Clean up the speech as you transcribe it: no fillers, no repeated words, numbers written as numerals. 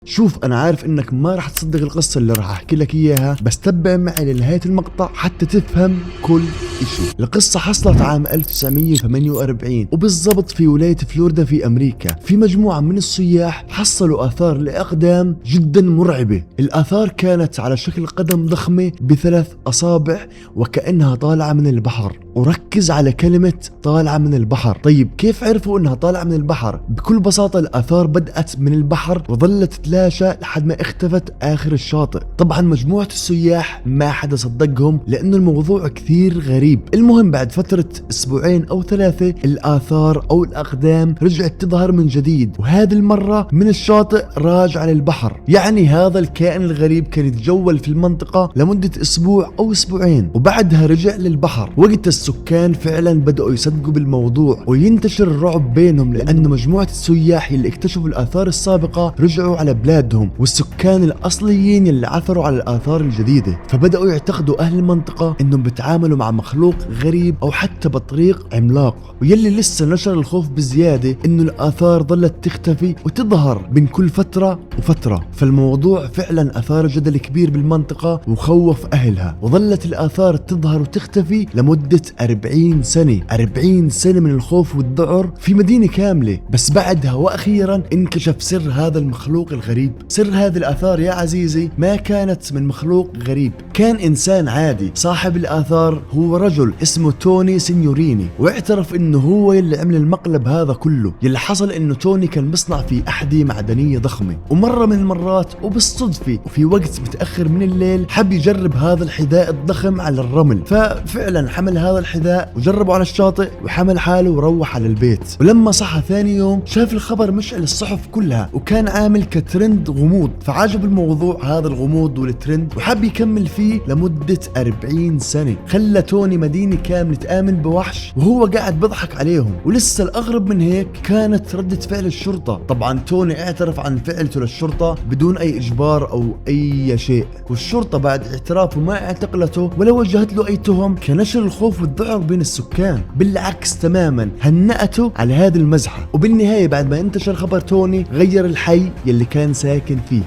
شوف أنا عارف إنك ما راح تصدق القصة اللي راح أحكي لك إياها، بس تبع معي لنهاية المقطع حتى تفهم كل إشي. القصة حصلت عام 1948 وبالضبط في ولاية فلوريدا في أمريكا. في مجموعة من السياح حصلوا آثار لأقدام جدا مرعبة. الآثار كانت على شكل قدم ضخمة ب3 أصابع وكأنها طالعة من البحر. وركز على كلمة طالعة من البحر. طيب كيف عرفوا إنها طالعة من البحر؟ بكل بساطة الآثار بدأت من البحر وظلت تتلاشى لحد ما اختفت آخر الشاطئ. طبعا مجموعة السياح ما حدا صدقهم لأنه الموضوع كثير غريب. المهم بعد فترة أسبوعين أو 3 الآثار أو الأقدام رجعت تظهر من جديد، وهذه المرة من الشاطئ راجع للبحر. يعني هذا الكائن الغريب كان يتجول في المنطقة لمدة أسبوع أو أسبوعين وبعدها رجع للبحر. وقت السكان فعلا بدأوا يصدقوا بالموضوع وينتشر الرعب بينهم، لأنه مجموعة السياح اللي اكتشفوا الآثار السابقة رجعوا على بلادهم، والسكان الأصليين اللي عثروا على الآثار الجديدة فبدأوا يعتقدوا أهل المنطقة إنهم بيتعاملوا مع مخلوق غريب أو حتى بطريق عملاق. ويلي لسه نشر الخوف بزيادة إنه الآثار ظلت تختفي وتظهر بين كل فترة وفترة. فالموضوع فعلا أثار جدل كبير بالمنطقة وخوف أهلها، وظلت الآثار تظهر وتختفي لمدة 40 سنة. 40 سنة من الخوف والذعر في مدينة كاملة. بس بعدها وأخيرا انكشف سر هذا المخلوق الغريب. سر هذه الآثار يا عزيزي ما كانت من مخلوق غريب، كان إنسان عادي. صاحب الآثار هو رجل اسمه توني سينيوريني، واعترف إنه هو اللي عمل المقلب هذا كله. يلي حصل إنه توني كان بيصنع في أحذية معدنية ضخمة، ومرة من المرات وبالصدفة وفي وقت متأخر من الليل حب يجرب هذا الحذاء الضخم على الرمل. ففعلا حمل هذا الحذاء وجربه على الشاطئ وحمل حاله وروح على البيت. ولما صحى ثاني يوم شاف الخبر مشعل الصحف كلها وكان عامل كترند غموض، فعجب الموضوع هذا الغموض والترند وحب يكمل فيه لمدة 40 سنة. خلى توني مدينة كاملة تآمن بوحش وهو قاعد بضحك عليهم. ولسه الأغرب من هيك كانت ردة فعل الشرطة. طبعا توني اعترف عن فعلته للشرطة بدون أي إجبار أو أي شيء، والشرطة بعد اعترافه ما اعتقلته ولا وجهت له أي تهم كنشر الخوف والذعر بين السكان. بالعكس تماما هنأته على هذه المزحة. وبالنهاية بعد ما انتشر خبر توني غير الحي يلي كان ساكن فيه.